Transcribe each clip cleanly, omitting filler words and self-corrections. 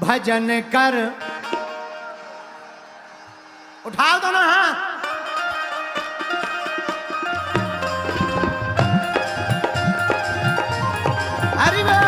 भजन कर। उठाओ दोनों हाथ। हरि बोल।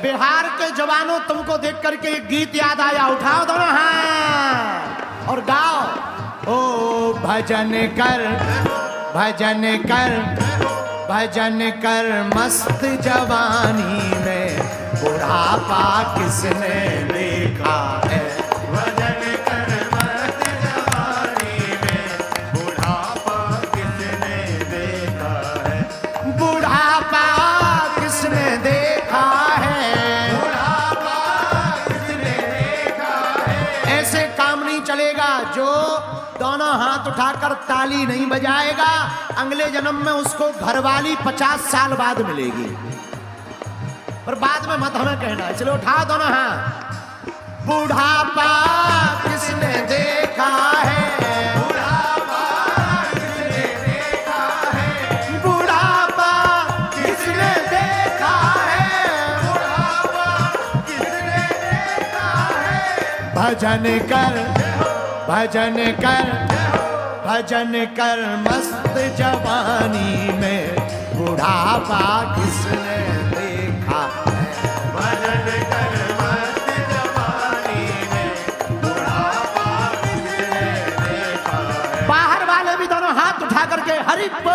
बिहार के जवानों, तुमको देख करके एक गीत याद आया। उठाओ दोनों हाथ और गाओ। ओ भजन कर, भजन कर, भजन कर मस्त जवानी में, बुढ़ापा किसने देखा है। भजन कर मस्त जवानी में, बुढ़ापा किसने देखा है। बुढ़ापा किसने देखा है। बुढ़ापा किसने देखा है। ऐसे काम नहीं चलेगा। जो दोनों हाथ उठाकर ताली नहीं बजाएगा, अगले जन्म में उसको घरवाली 50 साल बाद मिलेगी। पर बाद में मत हमें कहना। चलो उठाओ दोनों हाथ। बुढ़ापा किसने देखा है। बुढ़ापा किसने देखा है। बुढ़ापा किसने देखा है। बुढ़ापा किसने देखा है। भजन कर, भजन कर, भजन कर मस्त जवानी में, बुढ़ापा किसने देखा है। भजन कर मस्त जवानी में, बुढ़ापा किसने देखा है। बाहर वाले भी दोनों हाथ उठा करके हरि बोल।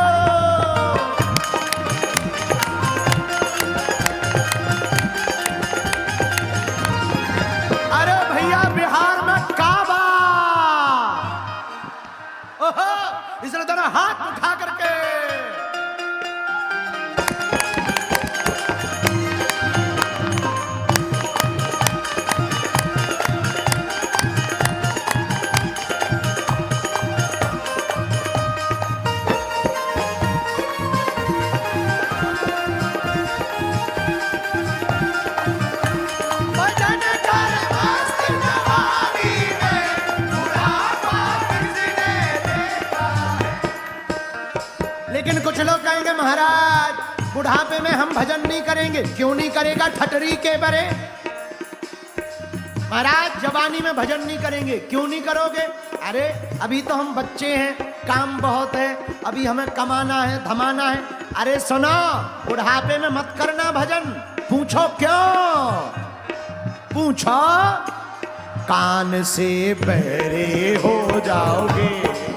अरे भैया बिहार में काबा। ओहो, इसलिए दोनों हाथ उठा करके। भजन कर मस्त जवानी में, बुढ़ापा किसने देखा है। लेकिन कुछ लोग कहेंगे महाराज बुढ़ापे में हम भजन नहीं करेंगे। क्यों नहीं करेगा ठटरी के बरे। महाराज जवानी में भजन नहीं करेंगे। क्यों नहीं करोगे। अरे अभी तो हम बच्चे हैं, काम बहुत है, अभी हमें कमाना है, धमाना है। अरे सुनो, बुढ़ापे में मत करना भजन। पूछो क्यों। पूछो, कान से बहरे हो जाओगे।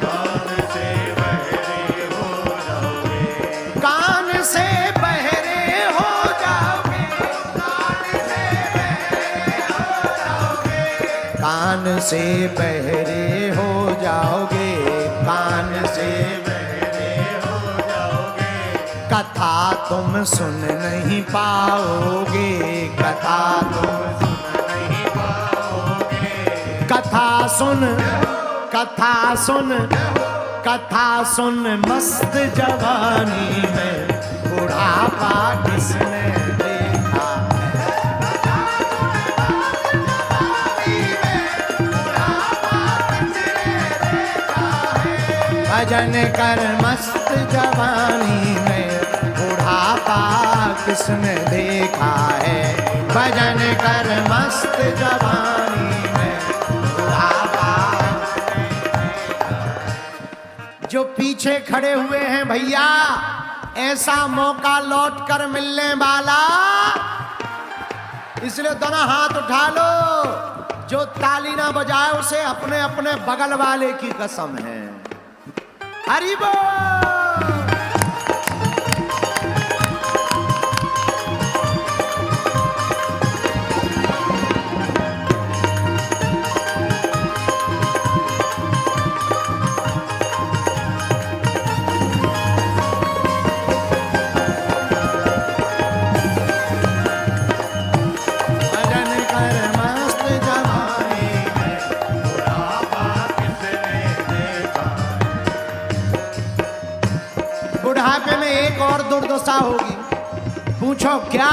कान से बहरे हो जाओगे। कान से बहरे हो जाओगे। कान से बहरे हो जाओगे। कान से बहरे हो जाओगे। कान से बहरे हो जाओगे। कथा तुम सुन नहीं पाओगे। कथा तुम नहीं पाओगे। कथा सुन, कथा सुन, कथा सुन मस्त जवानी में, बुढ़ापा किसने देखा है। भजन कर मस्त जवानी में, बुढ़ापा किसने देखा है। भजन कर मस्त जवानी में, बुढ़ापा। जो पीछे खड़े हुए हैं भैया, ऐसा मौका लौट कर मिलने वाला, इसलिए दोनों हाथ उठा लो। जो ताली ना बजाए उसे अपने अपने बगल वाले की कसम है। हरि बोल। भजन कर मस्त जवानी में, बुढ़ापा किसने देखा है। दुर्दशा होगी। पूछो क्या?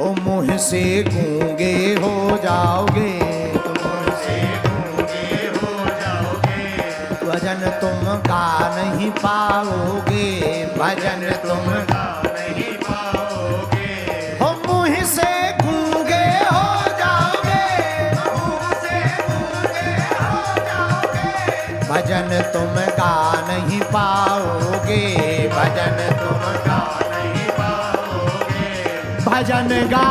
ओ मुँह से गूंगे हो जाओगे, तुमसे गूंगे हो जाओगे, भजन तुम गा नहीं पाओगे, भजन तुम गा नहीं पाओगे। हो मुँह से गूंगे हो जाओगे, मुँह से गूंगे हो जाओगे, भजन तुम गा नहीं पाओगे, भजन तुम गा नहीं पाओगे। भजन गा,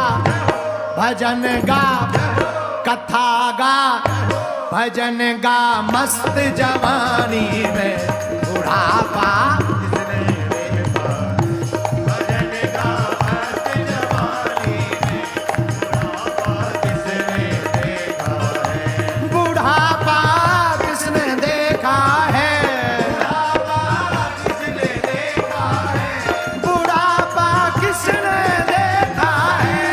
भजन गा, कथा गा, भजन गा मस्त जवानी में बुढ़ापा। भजन गा मस्त जवानी में बुढ़ापा किसने देखा है। बुढ़ापा किसने देखा है, बुढ़ापा किसने देखा है।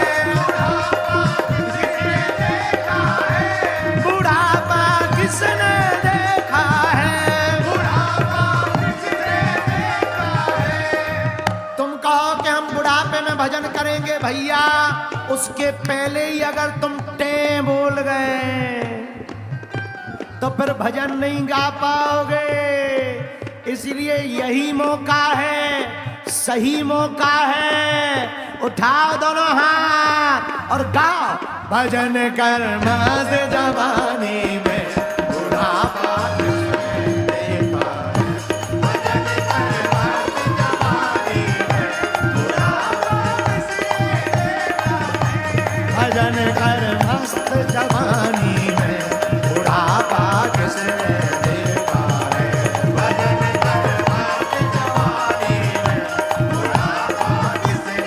बुढ़ापा किसने देखा है, बुढ़ापा किसने देखा है। तुम कहो कि हम बुढ़ापे में भजन करेंगे, भैया उसके पहले ही अगर तुम टें बोल गए तो फिर भजन नहीं गा पाओगे। इसलिए यही मौका है, सही मौका है, उठाओ दोनों हाथ और गाओ, भजन कर मस्त जवानी में बुढ़ापा किसने देखा है। भजन कर मस्त जवानी में बुढ़ापा किसने देखा है। भजन कर मस्त जवानी में बुढ़ापा किसने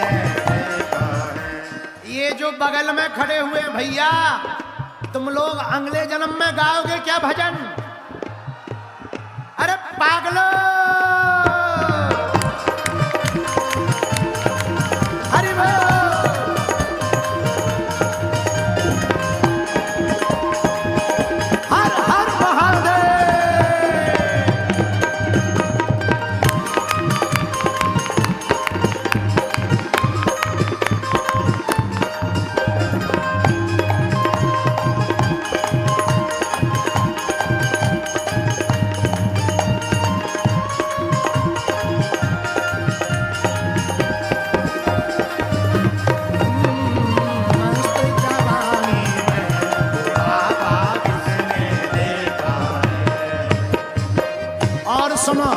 देखा है। ये जो बगल में खड़े हुए भैया, तुम लोग अगले जन्म में गाओगे क्या भजन? अरे पागलो, हरि बोल। हर हर महादेव। मस्त जवानी में बुढ़ापा किसने देखा है। और सुनो,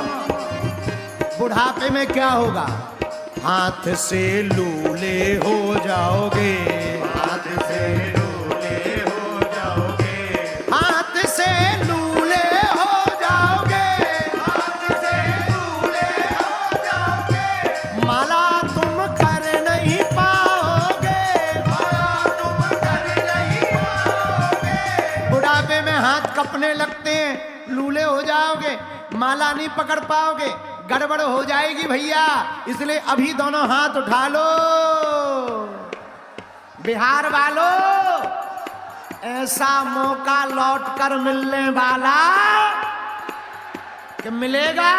बुढ़ापे में क्या होगा? हाथ से लूले हो जाओगे, हाथ से लूले हो जाओगे, हाथ से लूले हो जाओगे, हाथ से लूले हो जाओगे। माला तुम कर नहीं पाओगे, माला तुम कर नहीं पाओगे। बुढ़ापे में हाथ कपने लगते हैं, लूले हो जाओगे, माला नहीं पकड़ पाओगे, गड़बड़ हो जाएगी भैया। इसलिए अभी दोनों हाथ उठा लो। बिहार वालों, ऐसा मौका लौट कर मिलने वाला कि मिलेगा,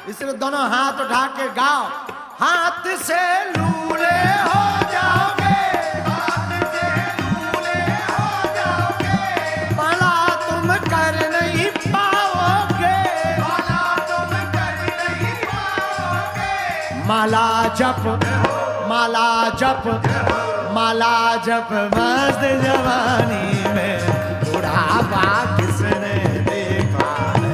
इसलिए दोनों हाथ उठा के गाओ, हाथ से लूले हो जाओगे, हाथ से लूले हो जाओगे, माला तुम कर नहीं पाओगे, माला तुम कर नहीं पाओगे। माला जप, माला जप, माला जप मस्त जवानी में बुढ़ापा किसने देखा है।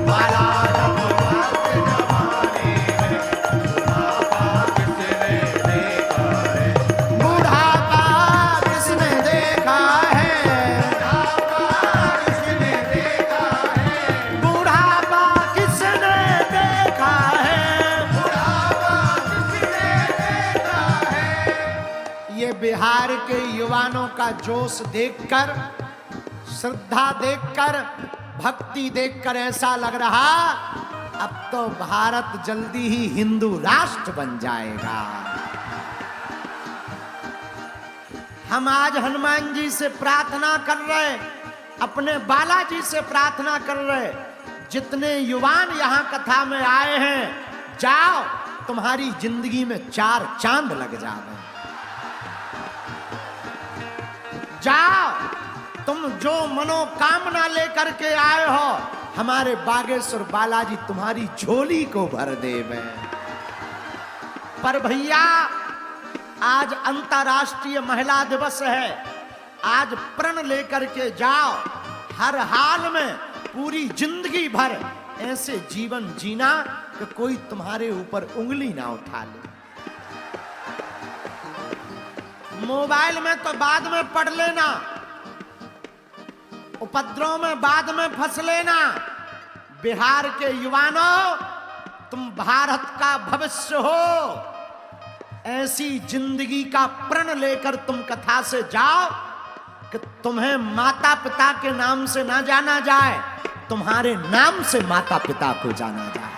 माला जप मस्त जवानी में बुढ़ापा किसने देखा है। बुढ़ापा किसने देखा है। बुढ़ापा किसने देखा है। बुढ़ापा किसने देखा है। बुढ़ापा किसने देखा है। ये बिहार के युवानों का जोश देखकर, श्रद्धा देखकर, भक्ति देखकर ऐसा लग रहा अब तो भारत जल्दी ही हिंदू राष्ट्र बन जाएगा। हम आज हनुमान जी से प्रार्थना कर रहे, अपने बालाजी से प्रार्थना कर रहे, जितने युवान यहाँ कथा में आए हैं, जाओ, तुम्हारी जिंदगी में 4 चांद लग जावे। जाओ, तुम जो मनोकामना लेकर के आए हो, हमारे बागेश्वर बालाजी तुम्हारी झोली को भर देवे। पर भैया, आज अंतर्राष्ट्रीय महिला दिवस है। आज प्रण लेकर के जाओ, हर हाल में पूरी जिंदगी भर ऐसे जीवन जीना कि कोई तुम्हारे ऊपर उंगली ना उठा ले। मोबाइल में तो बाद में पढ़ लेना, उपद्रव में बाद में फंस लेना। बिहार के युवानों, तुम भारत का भविष्य हो। ऐसी जिंदगी का प्रण लेकर तुम कथा से जाओ कि तुम्हें माता पिता के नाम से ना जाना जाए, तुम्हारे नाम से माता पिता को जाना जाए।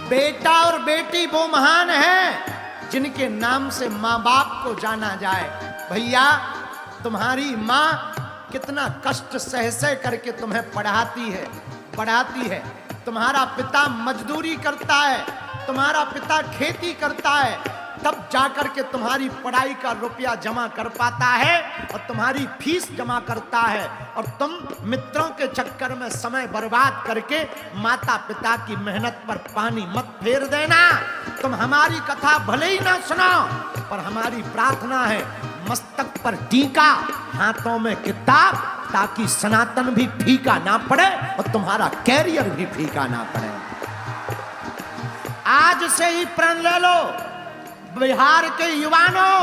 बेटा और बेटी वो महान है जिनके नाम से माँ बाप को जाना जाए। भैया, तुम्हारी माँ कितना कष्ट सह सह करके तुम्हें पढ़ाती है। तुम्हारा पिता मजदूरी करता है, तुम्हारा पिता खेती करता है, तब जाकर के तुम्हारी पढ़ाई का रुपया जमा कर पाता है और तुम्हारी फीस जमा करता है। और तुम मित्रों के चक्कर में समय बर्बाद करके माता पिता की मेहनत पर पानी मत फेर देना। तुम हमारी कथा भले ही ना सुनाओ, पर हमारी प्रार्थना है मस्तक पर टीका, हाथों में किताब, ताकि सनातन भी फीका ना पड़े और तुम्हारा कैरियर भी फीका ना पड़े। आज से ही प्रण ले लो, बिहार के युवानों,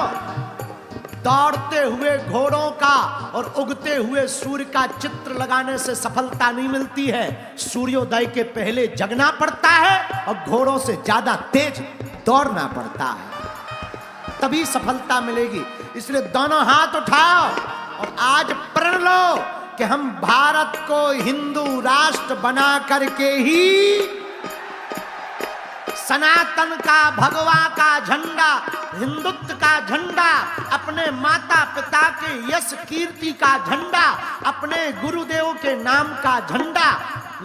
दौड़ते हुए घोड़ों का और उगते हुए सूर्य का चित्र लगाने से सफलता नहीं मिलती है। सूर्योदय के पहले जगना पड़ता है और घोड़ों से ज्यादा तेज दौड़ना पड़ता है, तभी सफलता मिलेगी। इसलिए दोनों हाथ उठाओ और आज प्रण लो कि हम भारत को हिंदू राष्ट्र बना करके ही सनातन का, भगवा का झंडा, हिंदुत्व का झंडा, अपने माता पिता के यश कीर्ति का झंडा, अपने गुरुदेव के नाम का झंडा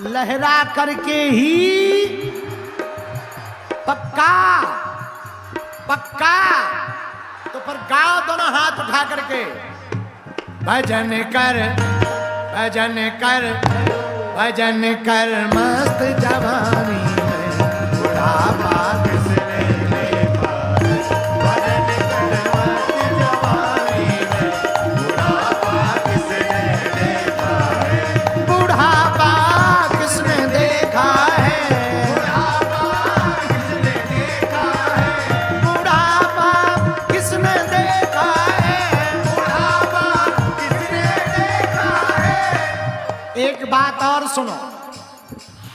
लहरा करके ही पक्का तो पर गाओ दोनों हाथ उठा करके, भजन कर भजन कर भजन कर मस्त जवानी में बुढ़ापा किसने देखा है। भजन कर मस्त जवानी में बुढ़ापा किसने देखा है। बुढ़ापा किसने देखा है। बुढ़ापा किसने देखा है। बुढ़ापा किसने देखा है। बुढ़ापा किसने देखा है। एक बात और सुनो,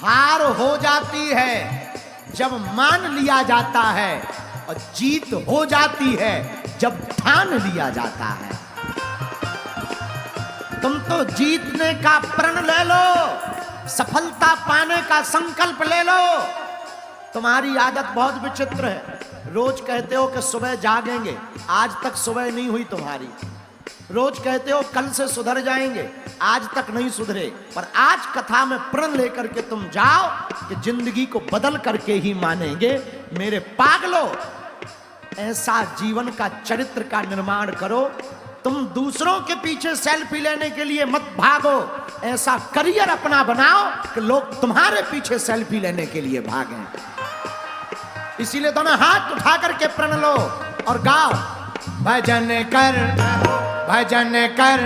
हार हो जाती है जब मान लिया जाता है और जीत हो जाती है जब ठान लिया जाता है। तुम तो जीतने का प्रण ले लो, सफलता पाने का संकल्प ले लो। तुम्हारी आदत बहुत विचित्र है। रोज कहते हो कि सुबह जागेंगे, आज तक सुबह नहीं हुई तुम्हारी। रोज कहते हो कल से सुधर जाएंगे, आज तक नहीं सुधरे। पर आज कथा में प्रण लेकर के तुम जाओ कि जिंदगी को बदल करके ही मानेंगे। मेरे पागलों, ऐसा जीवन का चरित्र का निर्माण करो। तुम दूसरों के पीछे सेल्फी लेने के लिए मत भागो, ऐसा करियर अपना बनाओ कि लोग तुम्हारे पीछे सेल्फी लेने के लिए भागें। इसीलिए दोनों हाथ उठा करके प्रण लो और गाओ, भजन कर भजन कर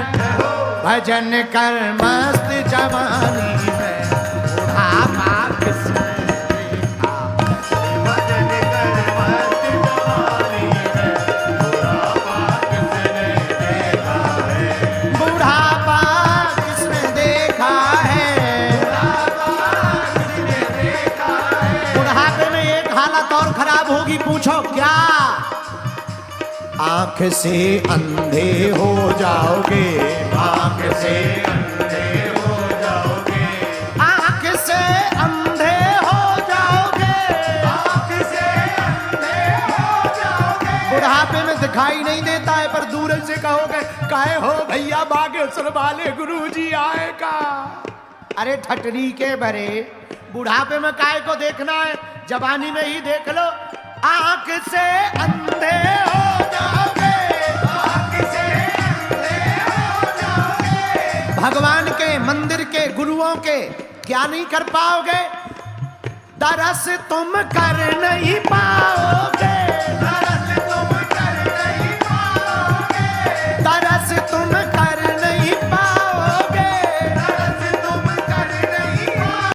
भजन कर मस्त जवानी में बुढ़ापा किसने देखा। भजन कर मस्त जवानी में बुढ़ापा किसने देखा है। बुढ़ापा किसने देखा है। बुढ़ापा किसने देखा है। बुढ़ापे में एक हालत और खराब होगी, पूछो क्या। आंख से अंधे हो जाओगे। आंख से अंधे हो जाओगे। आंख से अंधे हो जाओगे। आंख से अंधे हो जाओगे। बुढ़ापे में दिखाई नहीं देता है, पर दूर से कहोगे काहे हो भैया बागेश्वर वाले गुरुजी आएगा। अरे ठटरी के भरे, बुढ़ापे में काय को देखना है, जवानी में ही देख लो। आंख से अंधे हो जाओगे, आँख से अंधे हो जाओगे, भगवान के मंदिर के गुरुओं के क्या नहीं कर पाओगे, दरस तुम कर नहीं पाओगे।